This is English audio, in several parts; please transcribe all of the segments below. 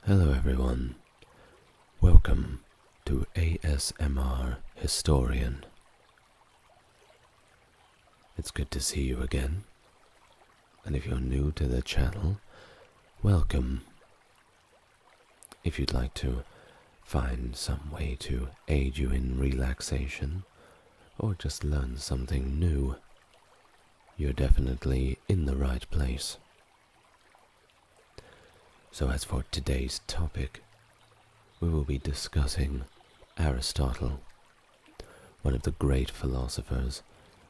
Hello everyone, welcome to ASMR Historian. It's good to see you again, and if you're new to the channel, welcome. If you'd like to find some way to aid you in relaxation, or just learn something new, you're definitely in the right place. So as for today's topic, we will be discussing Aristotle, one of the great philosophers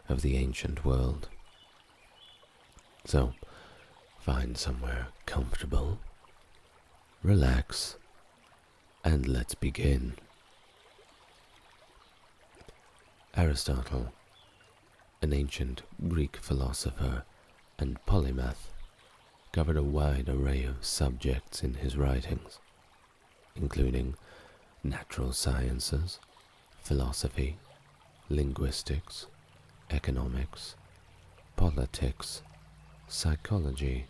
of the ancient world. So, find somewhere comfortable, relax, and let's begin. Aristotle, an ancient Greek philosopher and polymath, covered a wide array of subjects in his writings, including natural sciences, philosophy, linguistics, economics, politics, psychology,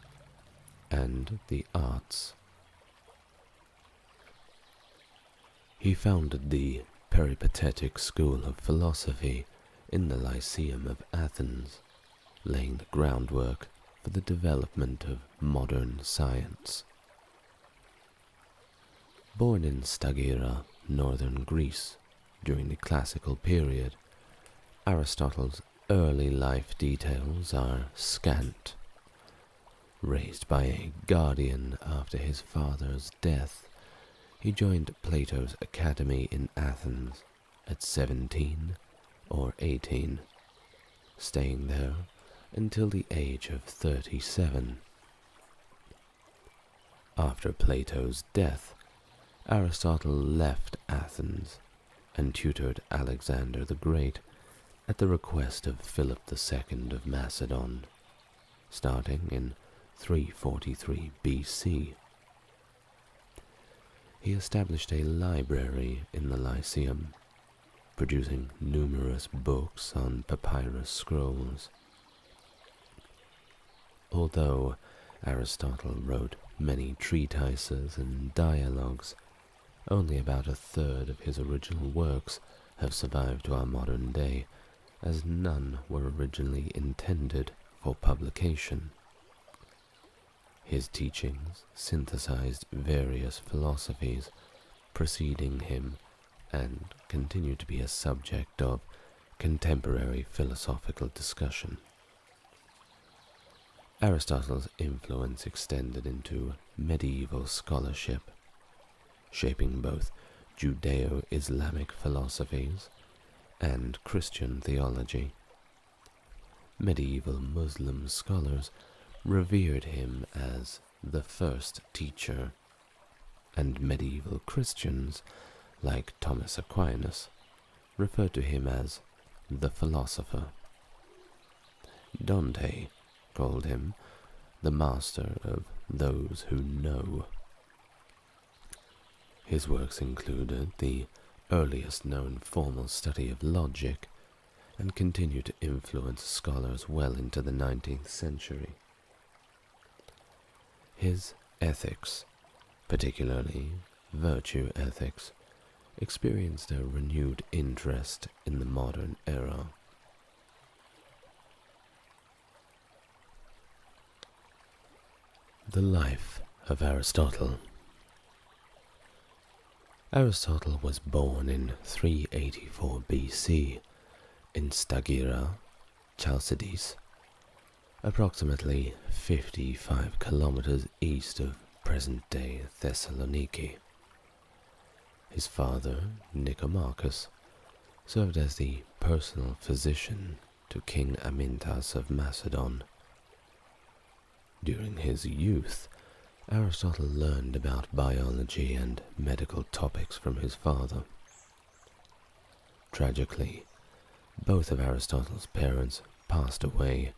and the arts. He founded the peripatetic school of philosophy in the Lyceum of Athens, laying the groundwork for the development of modern science. Born in Stagira, northern Greece, during the classical period, Aristotle's early life details are scant. Raised by a guardian after his father's death, he joined Plato's academy in Athens at 17 or 18, staying there until the age of 37. After Plato's death, Aristotle left Athens and tutored Alexander the Great at the request of Philip II of Macedon, starting in 343 BC. He established a library in the Lyceum, producing numerous books on papyrus scrolls. Although Aristotle wrote many treatises and dialogues, only about a third of his original works have survived to our modern day, as none were originally intended for publication. His teachings synthesized various philosophies preceding him and continue to be a subject of contemporary philosophical discussion. Aristotle's influence extended into medieval scholarship, shaping both Judeo-Islamic philosophies and Christian theology. Medieval Muslim scholars revered him as the first teacher, and medieval Christians, like Thomas Aquinas, referred to him as the philosopher. Dante called him the master of those who know. His works included the earliest known formal study of logic and continue to influence scholars well into the 19th century. His ethics, particularly virtue ethics, experienced a renewed interest in the modern era. The life of Aristotle. Aristotle was born in 384 BC in Stagira, Chalcidice, approximately 55 kilometers east of present-day Thessaloniki. His father, Nicomachus, served as the personal physician to King Amyntas of Macedon. During his youth, Aristotle learned about biology and medical topics from his father. Tragically, both of Aristotle's parents passed away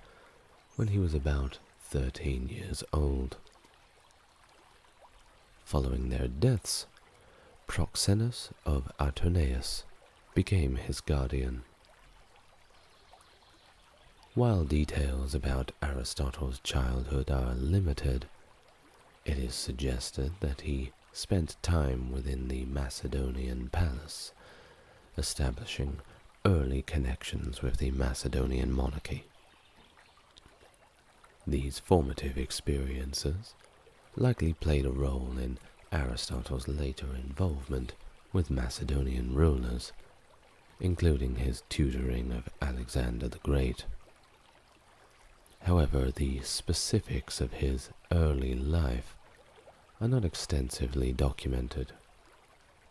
when he was about 13 years old. Following their deaths, Proxenus of Artoneus became his guardian. While details about Aristotle's childhood are limited, it is suggested that he spent time within the Macedonian palace, establishing early connections with the Macedonian monarchy. These formative experiences likely played a role in Aristotle's later involvement with Macedonian rulers, including his tutoring of Alexander the Great. However, the specifics of his early life are not extensively documented,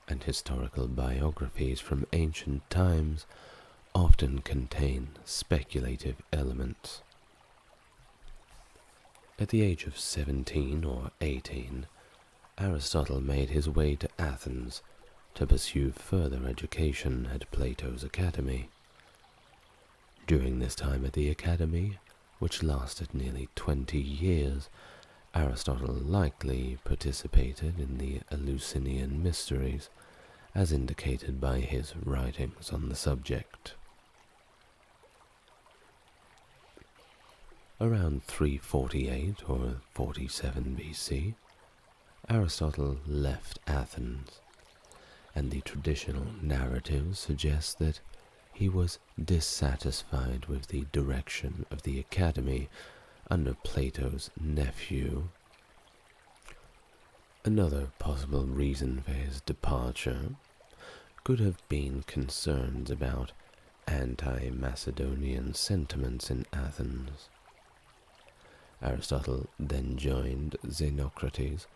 and historical biographies from ancient times often contain speculative elements. At the age of 17 or 18, Aristotle made his way to Athens to pursue further education at Plato's academy. During this time at the academy, which lasted nearly 20 years, Aristotle likely participated in the Eleusinian mysteries, as indicated by his writings on the subject. Around 348 or 47 BC, Aristotle left Athens, and the traditional narrative suggests that he was dissatisfied with the direction of the academy under Plato's nephew. Another possible reason for his departure could have been concerns about anti-Macedonian sentiments in Athens. Aristotle then joined Xenocrates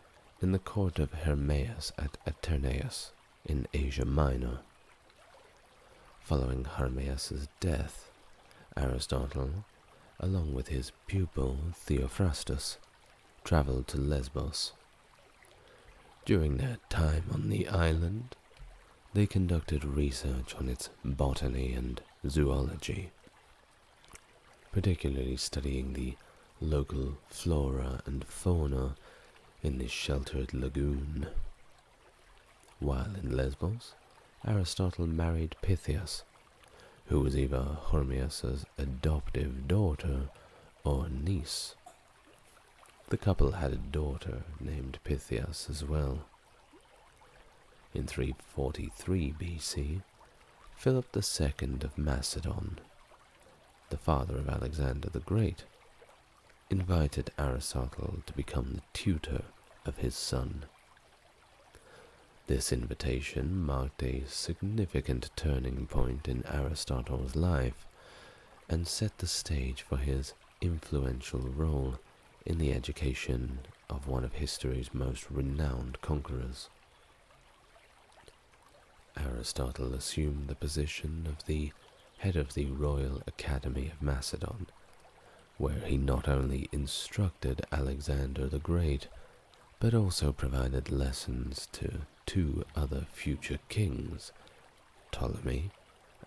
in the court of Hermaeus at Aterneus in Asia Minor. Following Hermaeus' death, Aristotle, along with his pupil Theophrastus, traveled to Lesbos. During their time on the island, they conducted research on its botany and zoology, particularly studying the local flora and fauna in the sheltered lagoon. While in Lesbos, Aristotle married Pythias, who was either Hermaeus' adoptive daughter or niece. The couple had a daughter named Pythias as well. In 343 BC, Philip II of Macedon, the father of Alexander the Great, invited Aristotle to become the tutor of his son. This invitation marked a significant turning point in Aristotle's life and set the stage for his influential role in the education of one of history's most renowned conquerors. Aristotle assumed the position of the head of the Royal Academy of Macedon, where he not only instructed Alexander the Great, but also provided lessons to two other future kings, Ptolemy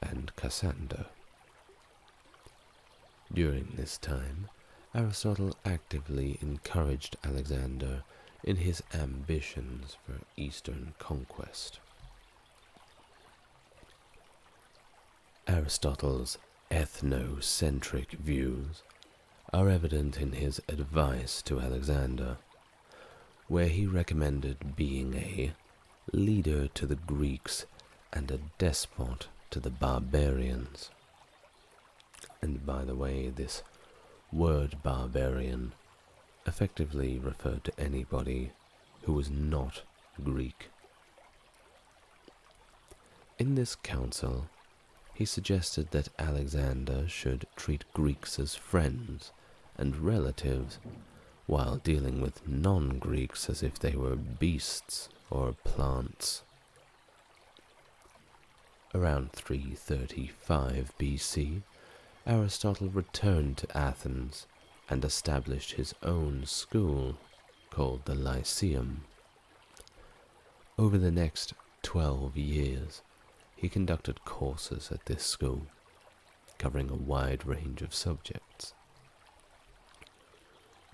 and Cassander. During this time, Aristotle actively encouraged Alexander in his ambitions for Eastern conquest. Aristotle's ethnocentric views are evident in his advice to Alexander, where he recommended being a leader to the Greeks and a despot to the barbarians. And by the way, this word barbarian effectively referred to anybody who was not Greek. In this council, he suggested that Alexander should treat Greeks as friends and relatives, while dealing with non-Greeks as if they were beasts or plants. Around 335 BC, Aristotle returned to Athens and established his own school called the Lyceum. Over the next 12 years, he conducted courses at this school, covering a wide range of subjects.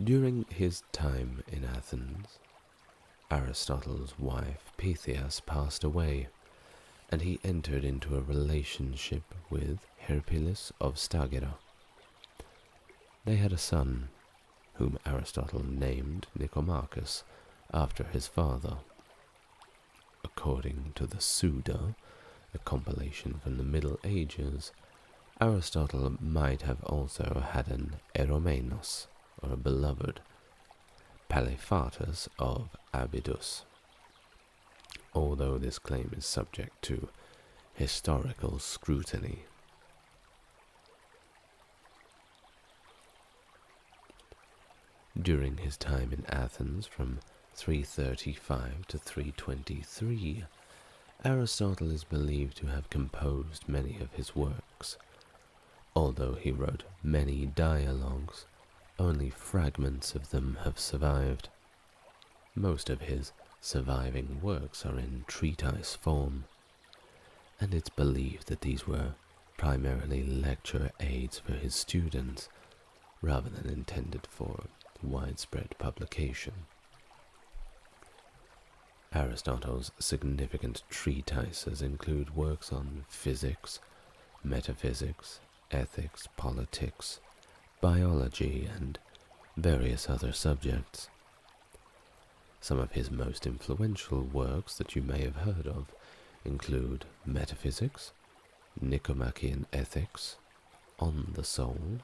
During his time in Athens, Aristotle's wife Pythias passed away, and he entered into a relationship with Herpyllis of Stagira. They had a son, whom Aristotle named Nicomachus after his father. according to the Suda, a compilation from the Middle Ages, Aristotle might have also had an eromenos, or a beloved, Palefatus of Abydos, although this claim is subject to historical scrutiny. During his time in Athens from 335 to 323, Aristotle is believed to have composed many of his works. Although he wrote many dialogues, only fragments of them have survived. Most of his surviving works are in treatise form, and it's believed that these were primarily lecture aids for his students, rather than intended for widespread publication. Aristotle's significant treatises include works on physics, metaphysics, ethics, politics, biology, and various other subjects. Some of his most influential works that you may have heard of include Metaphysics, Nicomachean Ethics, On the Soul,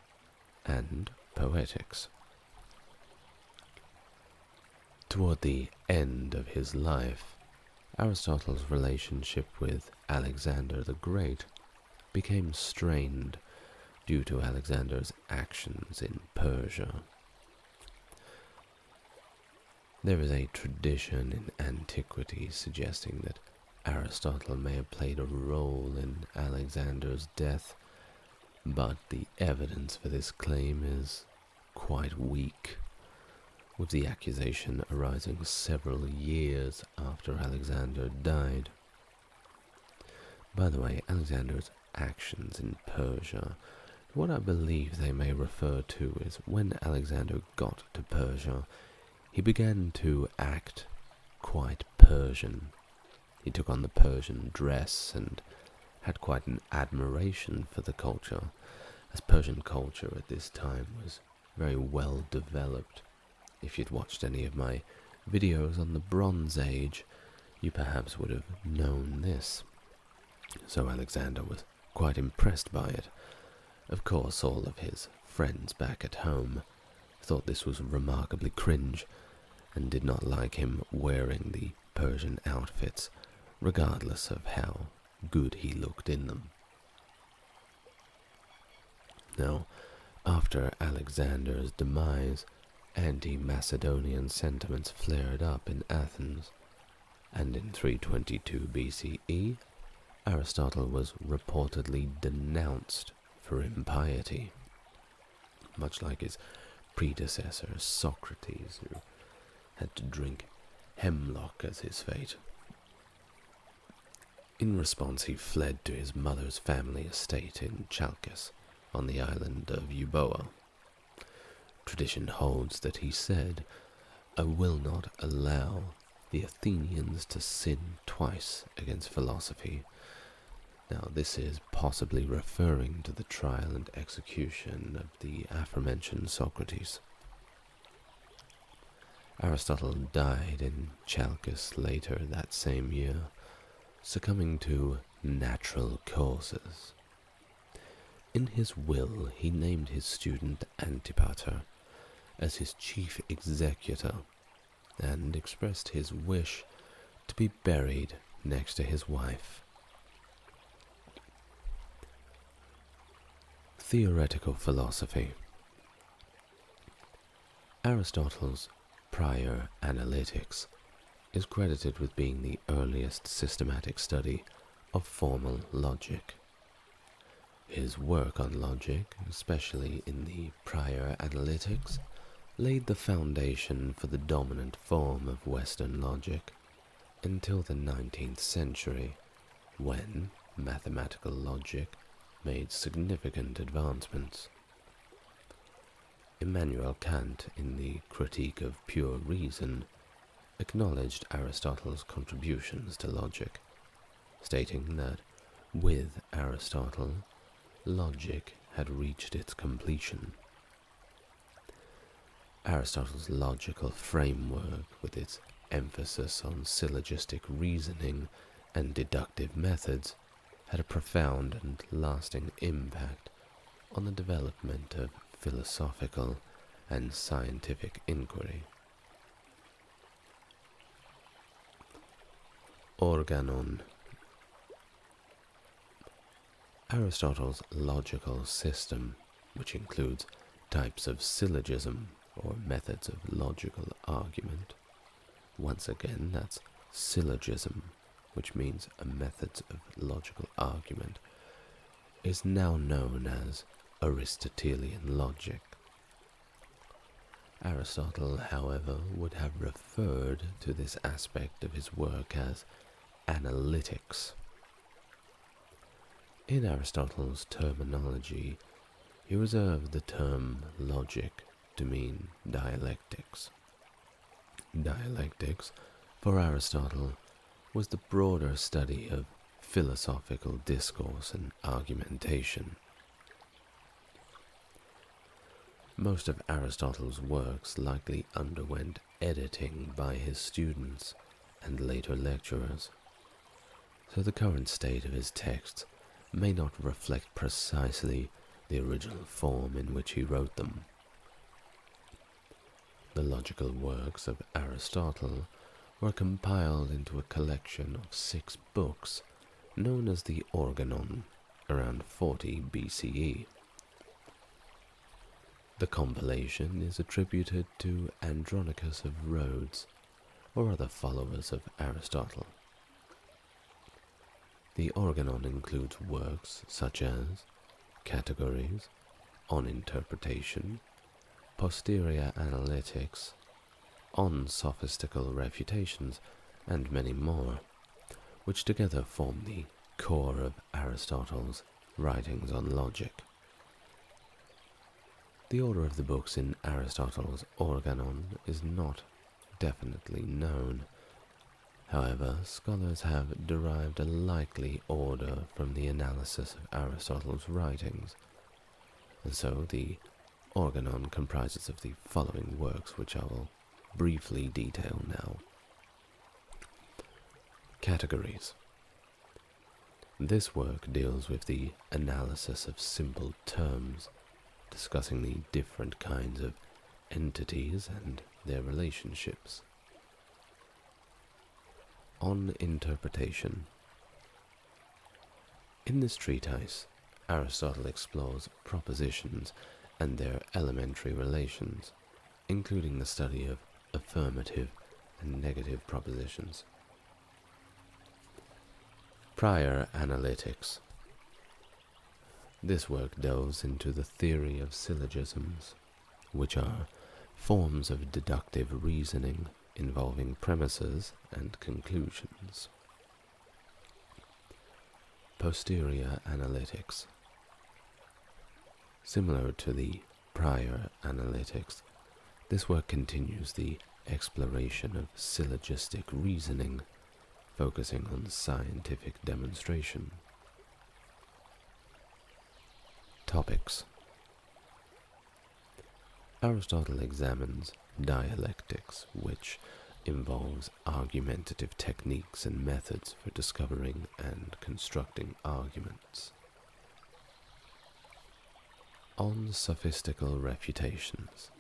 and Poetics. Toward the end of his life, Aristotle's relationship with Alexander the Great became strained due to Alexander's actions in Persia. There is a tradition in antiquity suggesting that Aristotle may have played a role in Alexander's death, but the evidence for this claim is quite weak, with the accusation arising several years after Alexander died. By the way, Alexander's actions in Persia, what I believe they may refer to is when Alexander got to Persia, he began to act quite Persian. He took on the Persian dress and had quite an admiration for the culture, as Persian culture at this time was very well developed. If you'd watched any of my videos on the Bronze Age, you perhaps would have known this. So Alexander was quite impressed by it. Of course, all of his friends back at home thought this was remarkably cringe and did not like him wearing the Persian outfits, regardless of how good he looked in them. Now, after Alexander's demise, anti-Macedonian sentiments flared up in Athens, and in 322 BCE, Aristotle was reportedly denounced for impiety, much like his predecessor Socrates, who had to drink hemlock as his fate. In response, he fled to his mother's family estate in Chalcis, on the island of Euboea. Tradition holds that he said, "I will not allow the Athenians to sin twice against philosophy." Now, this is possibly referring to the trial and execution of the aforementioned Socrates. Aristotle died in Chalcis later that same year, succumbing to natural causes. In his will, he named his student Antipater as his chief executor and expressed his wish to be buried next to his wife. Theoretical philosophy. Aristotle's prior analytics is credited with being the earliest systematic study of formal logic. His work on logic, especially in the prior analytics, laid the foundation for the dominant form of Western logic until the 19th century, when mathematical logic made significant advancements. Immanuel Kant, in the Critique of Pure Reason, acknowledged Aristotle's contributions to logic, stating that with Aristotle, logic had reached its completion. Aristotle's logical framework, with its emphasis on syllogistic reasoning and deductive methods had a profound and lasting impact on the development of philosophical and scientific inquiry. Organon. Aristotle's logical system, which includes types of syllogism or methods of logical argument. Once again, that's syllogism, which means a method of logical argument, is now known as Aristotelian logic. Aristotle, however, would have referred to this aspect of his work as analytics. In Aristotle's terminology, he reserved the term logic to mean dialectics. Dialectics, for Aristotle, was the broader study of philosophical discourse and argumentation. Most of Aristotle's works likely underwent editing by his students and later lecturers, so the current state of his texts may not reflect precisely the original form in which he wrote them. The logical works of Aristotle were compiled into a collection of 6 books known as the Organon around 40 BCE. The compilation is attributed to Andronicus of Rhodes or other followers of Aristotle. The Organon includes works such as Categories, On Interpretation, Posterior Analytics, On Sophistical Refutations, and many more, which together form the core of Aristotle's writings on logic. The order of the books in Aristotle's Organon is not definitely known. However, scholars have derived a likely order from the analysis of Aristotle's writings, and so the Organon comprises of the following works, which I will briefly detail now. Categories. This work deals with the analysis of simple terms, discussing the different kinds of entities and their relationships. On Interpretation. In this treatise, Aristotle explores propositions and their elementary relations, including the study of affirmative and negative propositions. Prior Analytics. This work delves into the theory of syllogisms, which are forms of deductive reasoning involving premises and conclusions. Posterior Analytics. Similar to the Prior Analytics, this work continues the exploration of syllogistic reasoning, focusing on scientific demonstration. Topics. Aristotle examines dialectics, which involves argumentative techniques and methods for discovering and constructing arguments. On Sophistical Refutations.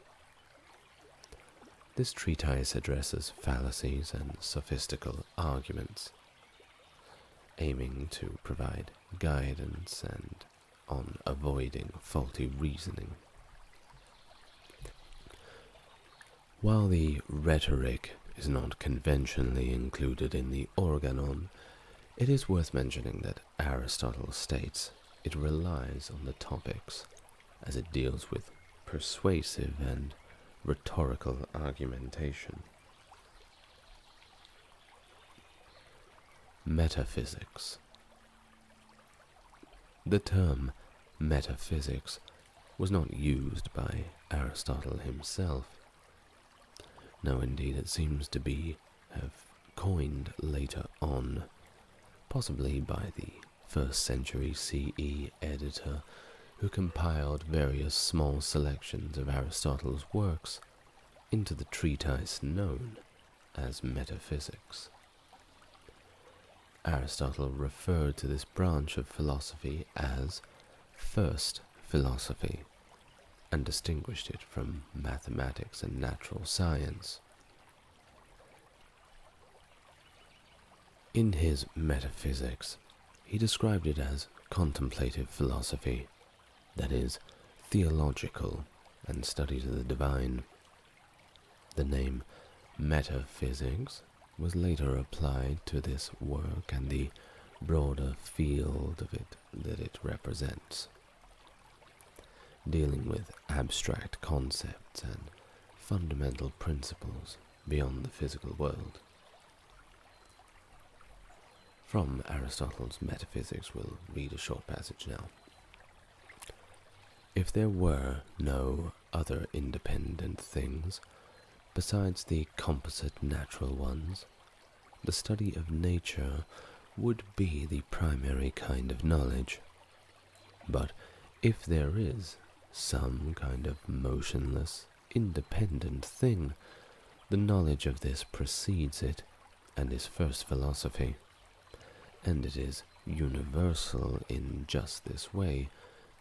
This treatise addresses fallacies and sophistical arguments, aiming to provide guidance and on avoiding faulty reasoning. While the rhetoric is not conventionally included in the Organon, it is worth mentioning that Aristotle states it relies on the topics, as it deals with persuasive and rhetorical argumentation. Metaphysics. The term metaphysics was not used by Aristotle himself. No, indeed, it seems to have coined later on, possibly by the 1st century CE editor who compiled various small selections of Aristotle's works into the treatise known as metaphysics. Aristotle referred to this branch of philosophy as first philosophy, and distinguished it from mathematics and natural science. In his Metaphysics, he described it as contemplative philosophy, that is, theological and studies of the divine. The name metaphysics was later applied to this work and the broader field of it that it represents, dealing with abstract concepts and fundamental principles beyond the physical world. From Aristotle's Metaphysics, we'll read a short passage now. If there were no other independent things besides the composite natural ones, the study of nature would be the primary kind of knowledge. But if there is some kind of motionless, independent thing, the knowledge of this precedes it and is first philosophy, and it is universal in just this way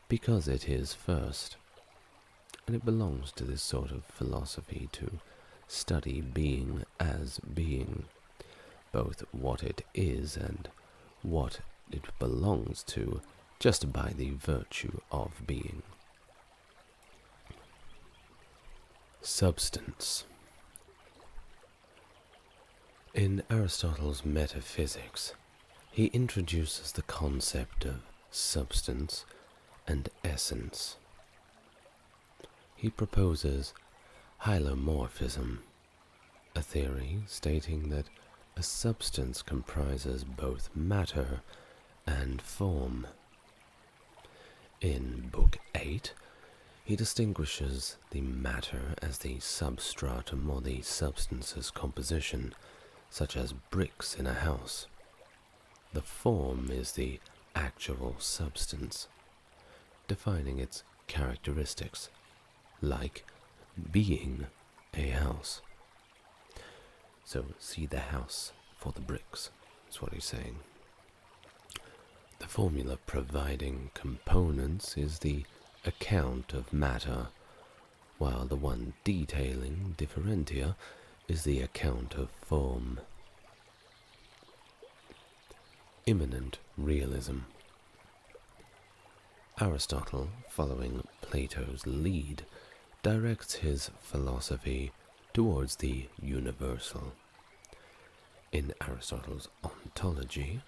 because it is first, and it belongs to this sort of philosophy to study being as being, both what it is and what it belongs to, just by the virtue of being. Substance. In Aristotle's Metaphysics, he introduces the concept of substance and essence. He proposes hylomorphism, a theory stating that a substance comprises both matter and form. In Book 8, he distinguishes the matter as the substratum or the substance's composition, such as bricks in a house. The form is the actual substance, defining its characteristics, like being a house. So see the house for the bricks, is what he's saying. The formula providing components is the account of matter, while the one detailing differentia is the account of form. Immanent realism. Aristotle, following Plato's lead, directs his philosophy towards the universal. In Aristotle's ontology,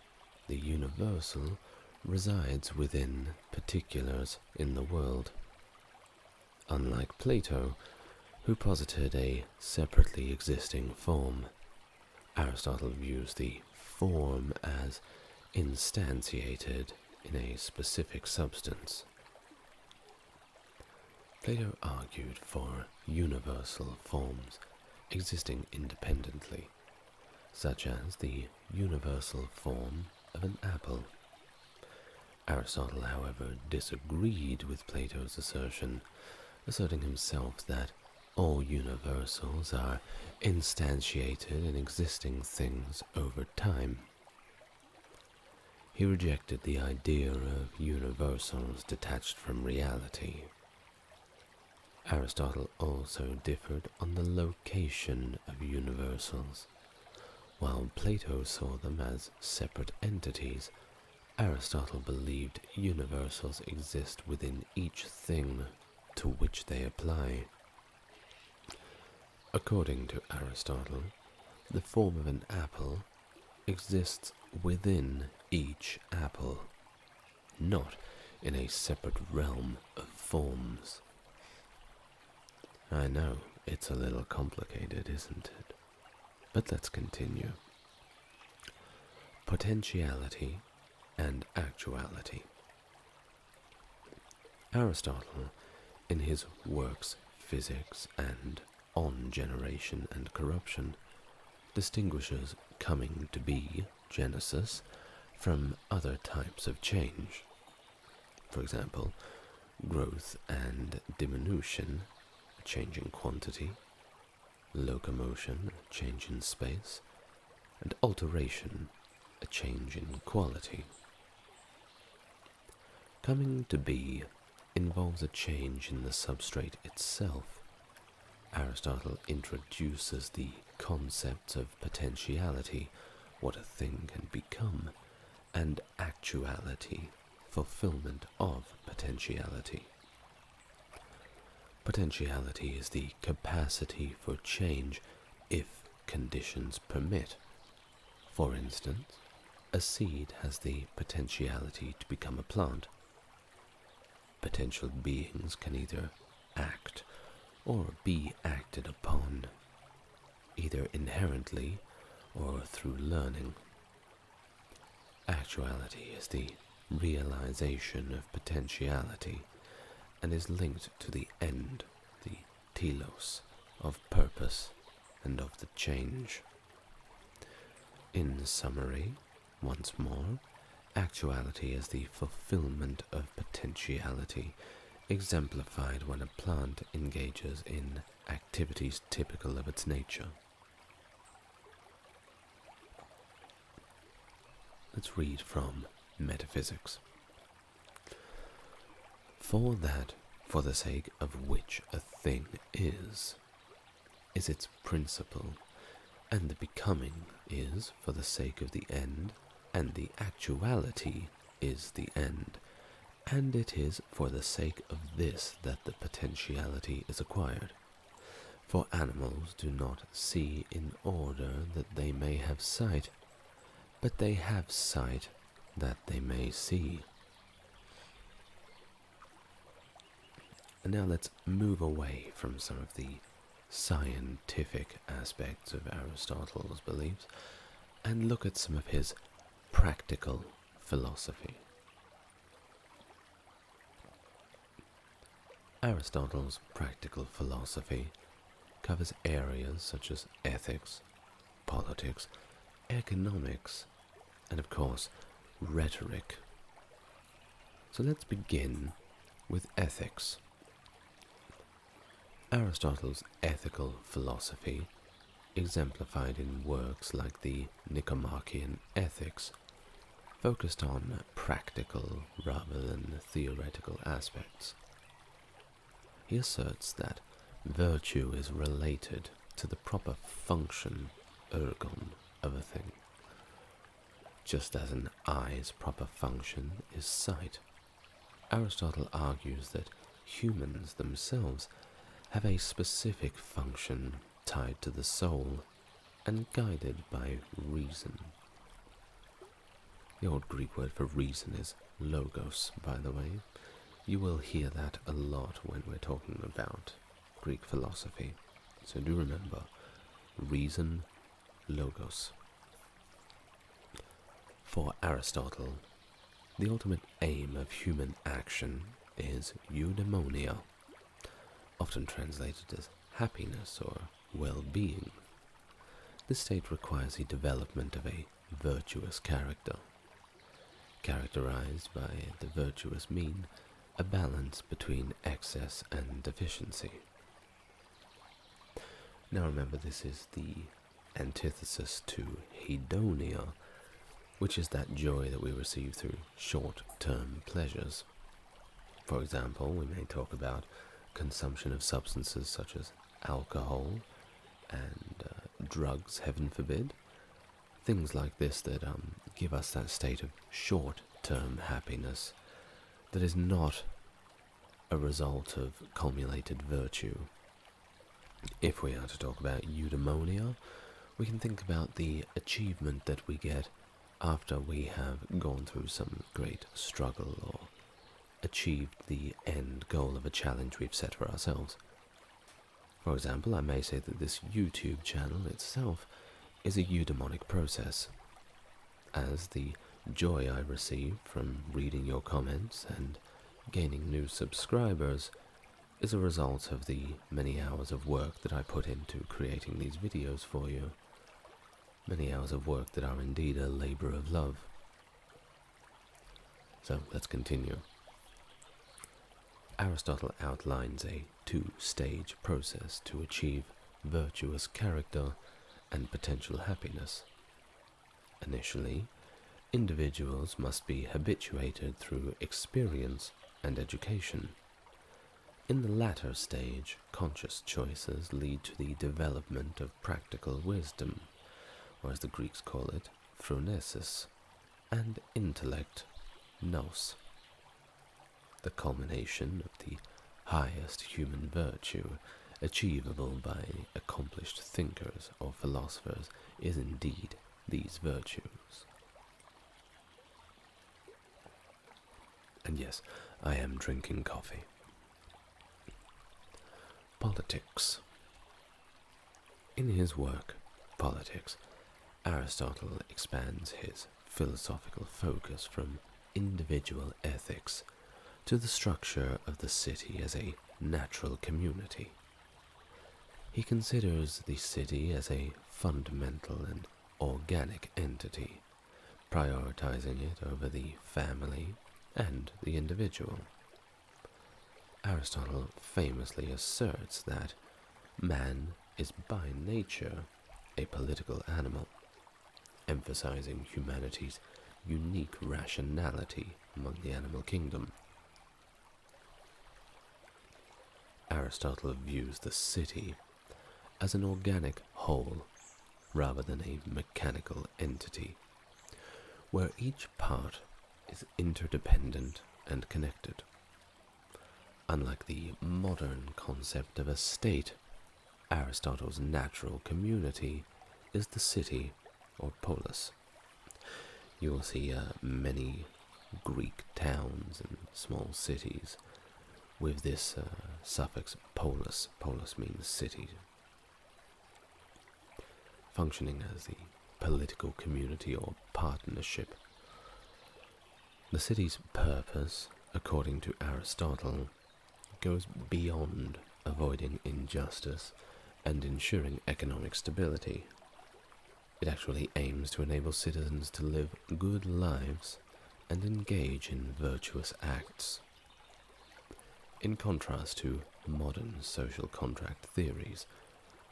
the universal resides within particulars in the world. Unlike Plato, who posited a separately existing form, Aristotle views the form as instantiated in a specific substance. Plato argued for universal forms existing independently, such as the universal form of an apple. Aristotle, however, disagreed with Plato's assertion, asserting himself that all universals are instantiated in existing things over time. He rejected the idea of universals detached from reality. Aristotle also differed on the location of universals. While Plato saw them as separate entities, Aristotle believed universals exist within each thing to which they apply. According to Aristotle, the form of an apple exists within each apple, not in a separate realm of forms. I know, it's a little complicated, isn't it? But let's continue. Potentiality and actuality. Aristotle, in his works Physics and On Generation and Corruption, distinguishes coming to be, genesis, from other types of change. For example, growth and diminution, a change in quantity, locomotion, a change in space, and alteration, a change in quality. Coming to be involves a change in the substrate itself. Aristotle introduces the concepts of potentiality, what a thing can become, and actuality, fulfillment of potentiality. Potentiality is the capacity for change if conditions permit. For instance, a seed has the potentiality to become a plant. Potential beings can either act or be acted upon, either inherently or through learning. Actuality is the realization of potentiality and is linked to the end, the telos, of purpose and of the change. In summary, once more, actuality is the fulfillment of potentiality, exemplified when a plant engages in activities typical of its nature. Let's read from Metaphysics. For that, for the sake of which a thing is its principle, and the becoming is for the sake of the end, and the actuality is the end, and it is for the sake of this that the potentiality is acquired. For animals do not see in order that they may have sight, but they have sight that they may see. And now let's move away from some of the scientific aspects of Aristotle's beliefs and look at some of his practical philosophy. Aristotle's practical philosophy covers areas such as ethics, politics, economics, and of course, rhetoric. So let's begin with ethics. Aristotle's ethical philosophy, exemplified in works like the Nicomachean Ethics, focused on practical rather than theoretical aspects. He asserts that virtue is related to the proper function, ergon, of a thing, just as an eye's proper function is sight. Aristotle argues that humans themselves have a specific function tied to the soul and guided by reason. The old Greek word for reason is logos, by the way. You will hear that a lot when we're talking about Greek philosophy. So do remember, reason, logos. For Aristotle, the ultimate aim of human action is eudaimonia, often translated as happiness or well-being. This state requires the development of a virtuous character, characterized by the virtuous mean a balance between excess and deficiency. Now remember, this is the antithesis to hedonia, which is that joy that we receive through short-term pleasures. For example, we may talk about consumption of substances such as alcohol and drugs, heaven forbid. Things like this that give us that state of short-term happiness that is not a result of culminated virtue. If we are to talk about eudaimonia, we can think about the achievement that we get after we have gone through some great struggle or achieved the end goal of a challenge we've set for ourselves. For example, I may say that this YouTube channel itself is a eudaimonic process, as the joy I receive from reading your comments and gaining new subscribers is a result of the many hours of work that I put into creating these videos for you. Many hours of work that are indeed a labor of love. So let's continue. Aristotle outlines a two-stage process to achieve virtuous character and potential happiness. Initially, individuals must be habituated through experience and education. In the latter stage, conscious choices lead to the development of practical wisdom, or as the Greeks call it, phronesis, and intellect, nous. The culmination of the highest human virtue, achievable by accomplished thinkers or philosophers, is indeed these virtues. And yes, I am drinking coffee. Politics. In his work, Politics, Aristotle expands his philosophical focus from individual ethics to the structure of the city as a natural community. He considers the city as a fundamental and organic entity, prioritizing it over the family and the individual. Aristotle famously asserts that man is by nature a political animal, emphasizing humanity's unique rationality among the animal kingdom. Aristotle views the city as an organic whole rather than a mechanical entity, where each part is interdependent and connected. Unlike the modern concept of a state, Aristotle's natural community is the city or polis. You will see many Greek towns and small cities with this suffix polis. Polis means city, functioning as the political community or partnership. The city's purpose, according to Aristotle, goes beyond avoiding injustice and ensuring economic stability. It actually aims to enable citizens to live good lives and engage in virtuous acts. In contrast to modern social contract theories,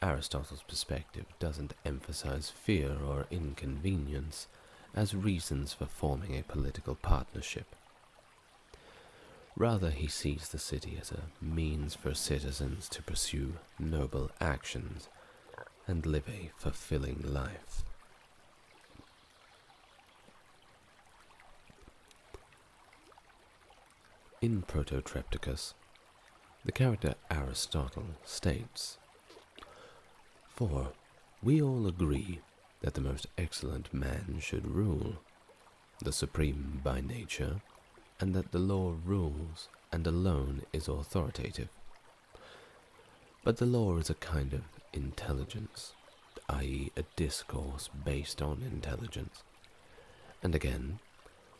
Aristotle's perspective doesn't emphasize fear or inconvenience as reasons for forming a political partnership. Rather, he sees the city as a means for citizens to pursue noble actions and live a fulfilling life. In Prototrepticus, the character Aristotle states, "For we all agree that the most excellent man should rule, the supreme by nature, and that the law rules and alone is authoritative. But the law is a kind of intelligence, i.e. a discourse based on intelligence. And again,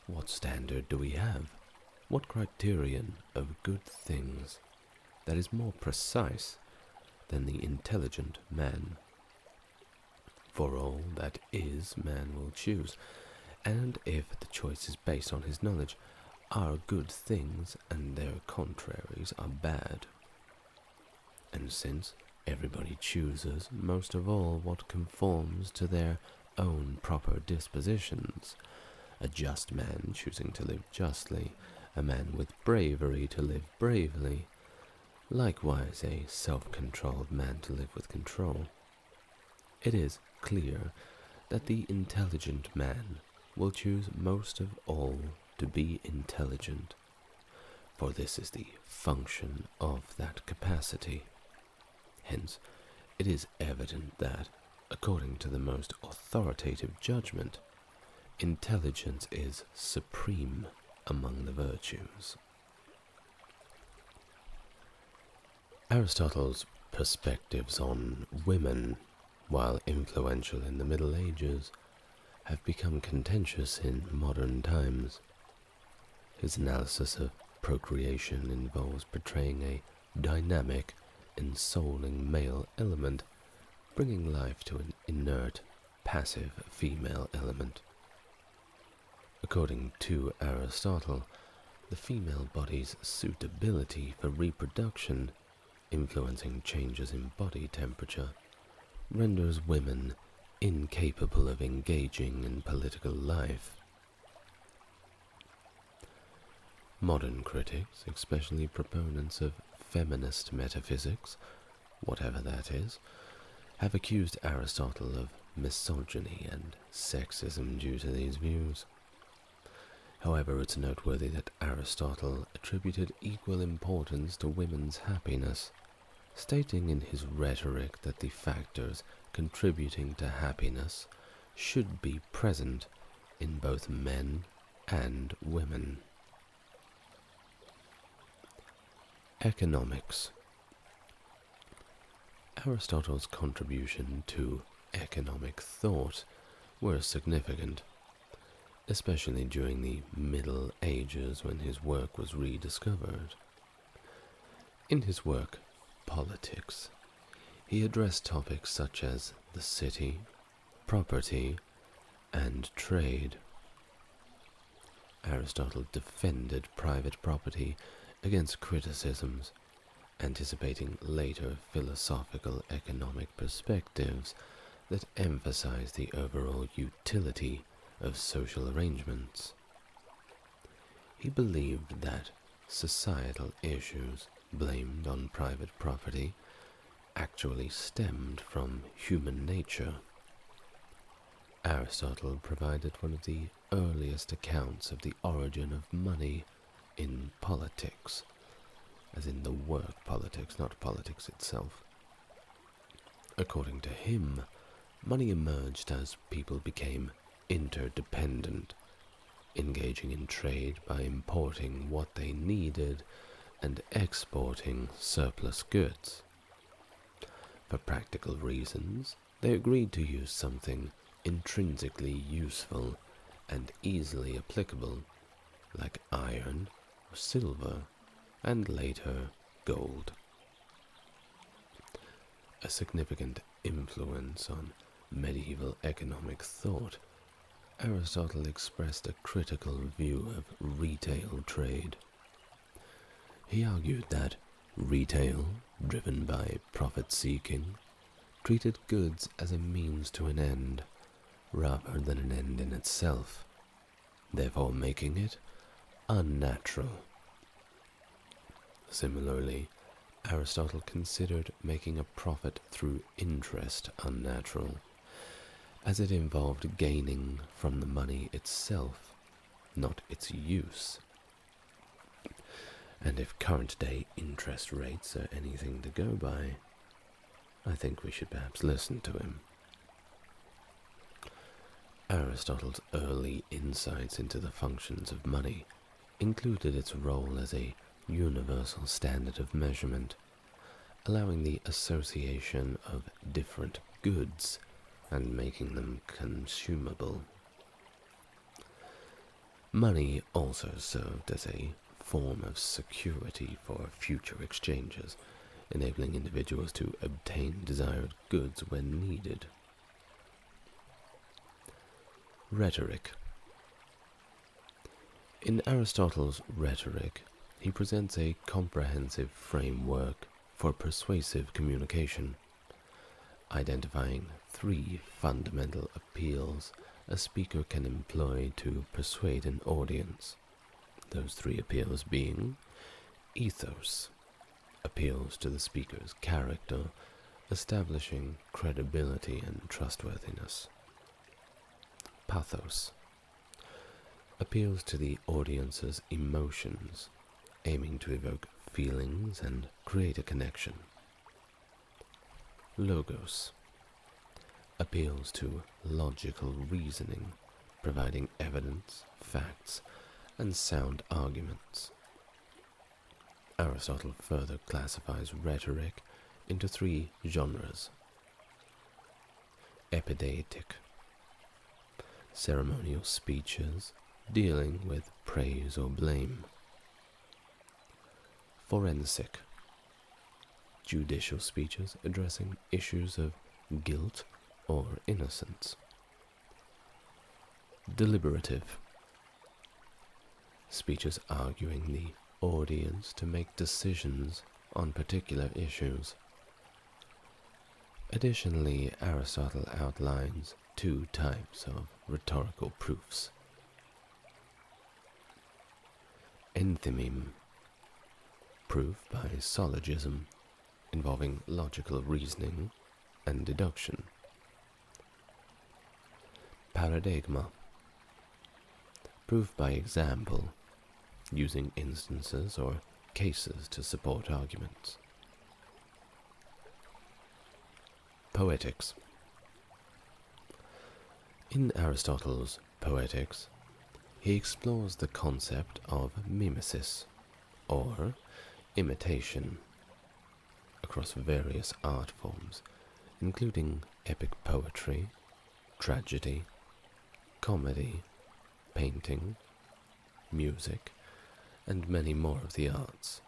what standard do we have? What criterion of good things that is more precise than the intelligent man? For all that is, man will choose, and if the choice is based on his knowledge, are good things and their contraries are bad. And since everybody chooses most of all what conforms to their own proper dispositions, a just man choosing to live justly, a man with bravery to live bravely, likewise a self-controlled man to live with control, it is clear that the intelligent man will choose most of all to be intelligent, for this is the function of that capacity. Hence, it is evident that, according to the most authoritative judgment, intelligence is supreme among the virtues." Aristotle's perspectives on women, while influential in the Middle Ages, have become contentious in modern times. His analysis of procreation involves portraying a dynamic, ensouling male element, bringing life to an inert, passive female element. According to Aristotle, the female body's suitability for reproduction influencing changes in body temperature, renders women incapable of engaging in political life. Modern critics, especially proponents of feminist metaphysics, whatever that is, have accused Aristotle of misogyny and sexism due to these views. However, it's noteworthy that Aristotle attributed equal importance to women's happiness, stating in his rhetoric that the factors contributing to happiness should be present in both men and women. Economics. Aristotle's contribution to economic thought were significant, especially during the Middle Ages when his work was rediscovered. In his work, Politics, he addressed topics such as the city, property, and trade. Aristotle defended private property against criticisms, anticipating later philosophical economic perspectives that emphasize the overall utility of social arrangements. He believed that societal issues blamed on private property actually stemmed from human nature. Aristotle provided one of the earliest accounts of the origin of money in Politics, as in the work Politics, not politics itself. According to him, money emerged as people became interdependent, engaging in trade by importing what they needed and exporting surplus goods. For practical reasons, they agreed to use something intrinsically useful and easily applicable, like iron or silver, and later gold. A significant influence on medieval economic thought, Aristotle expressed a critical view of retail trade. He argued that retail, driven by profit-seeking, treated goods as a means to an end, rather than an end in itself, therefore making it unnatural. Similarly, Aristotle considered making a profit through interest unnatural, as it involved gaining from the money itself, not its use. And if current-day interest rates are anything to go by, I think we should perhaps listen to him. Aristotle's early insights into the functions of money included its role as a universal standard of measurement, allowing the association of different goods and making them consumable. Money also served as a form of security for future exchanges, enabling individuals to obtain desired goods when needed. Rhetoric. In Aristotle's Rhetoric, he presents a comprehensive framework for persuasive communication, identifying 3 fundamental appeals a speaker can employ to persuade an audience. Those 3 appeals being: ethos, appeals to the speaker's character, establishing credibility and trustworthiness; pathos, appeals to the audience's emotions, aiming to evoke feelings and create a connection; logos, appeals to logical reasoning, providing evidence, facts, and sound arguments. Aristotle further classifies rhetoric into 3 genres: epideitic, ceremonial speeches dealing with praise or blame; forensic, judicial speeches addressing issues of guilt or innocence; deliberative, speeches arguing the audience to make decisions on particular issues. Additionally, Aristotle outlines two types of rhetorical proofs. Enthymeme, proof by syllogism, involving logical reasoning and deduction. Paradigma, proof by example, using instances or cases to support arguments. Poetics. In Aristotle's Poetics, he explores the concept of mimesis, or imitation, across various art forms, including epic poetry, tragedy, comedy, painting, music, and many more of the arts.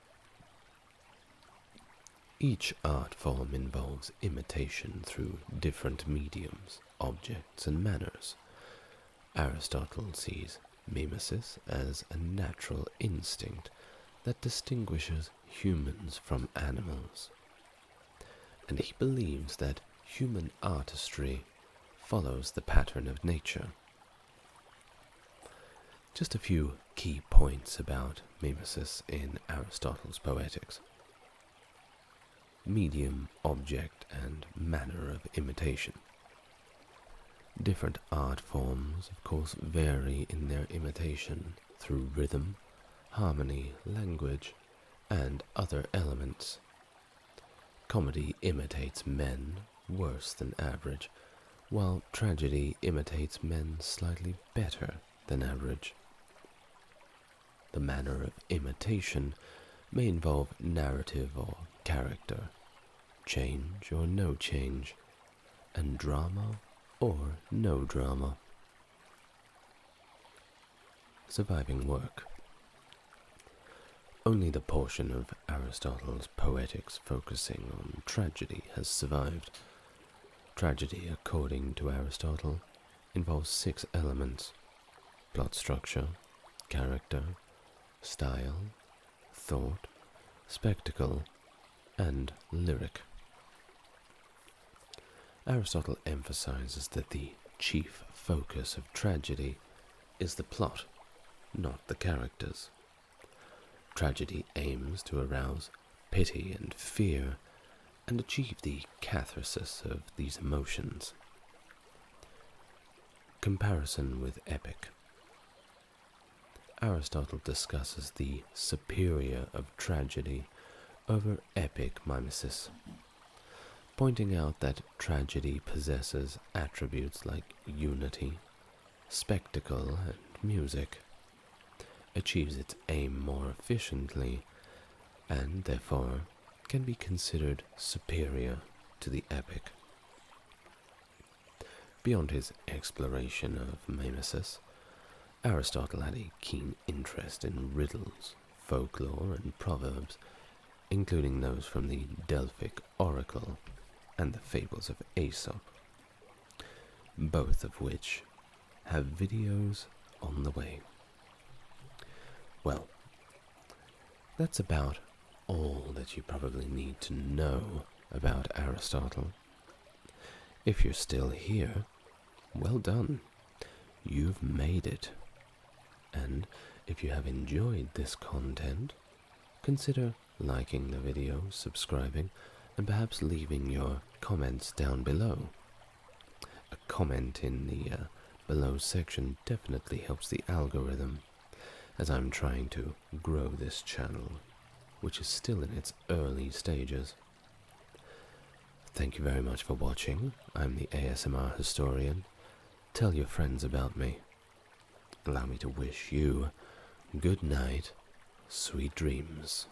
Each art form involves imitation through different mediums, objects, and manners. Aristotle sees mimesis as a natural instinct that distinguishes humans from animals, and he believes that human artistry follows the pattern of nature. Just a few key points about mimesis in Aristotle's Poetics. Medium, object, and manner of imitation. Different art forms, of course, vary in their imitation through rhythm, harmony, language, and other elements. Comedy imitates men worse than average, while tragedy imitates men slightly better than average. The manner of imitation may involve narrative or character, change or no change, and drama or no drama. Surviving work. Only the portion of Aristotle's Poetics focusing on tragedy has survived. Tragedy, according to Aristotle, involves 6 elements: plot structure, character, style, thought, spectacle, and lyric. Aristotle emphasizes that the chief focus of tragedy is the plot, not the characters. Tragedy aims to arouse pity and fear and achieve the catharsis of these emotions. Comparison with epic. Aristotle discusses the superior of tragedy over epic mimesis, pointing out that tragedy possesses attributes like unity, spectacle, and music, achieves its aim more efficiently, and therefore can be considered superior to the epic. Beyond his exploration of mimesis, Aristotle had a keen interest in riddles, folklore, and proverbs, including those from the Delphic oracle and the fables of Aesop, both of which have videos on the way. Well, that's about all that you probably need to know about Aristotle. If you're still here, well done. You've made it. And if you have enjoyed this content, consider liking the video, subscribing, and perhaps leaving your comments down below. A comment in the below section definitely helps the algorithm, as I'm trying to grow this channel, which is still in its early stages. Thank you very much for watching. I'm the ASMR Historian. Tell your friends about me. Allow me to wish you good night, sweet dreams.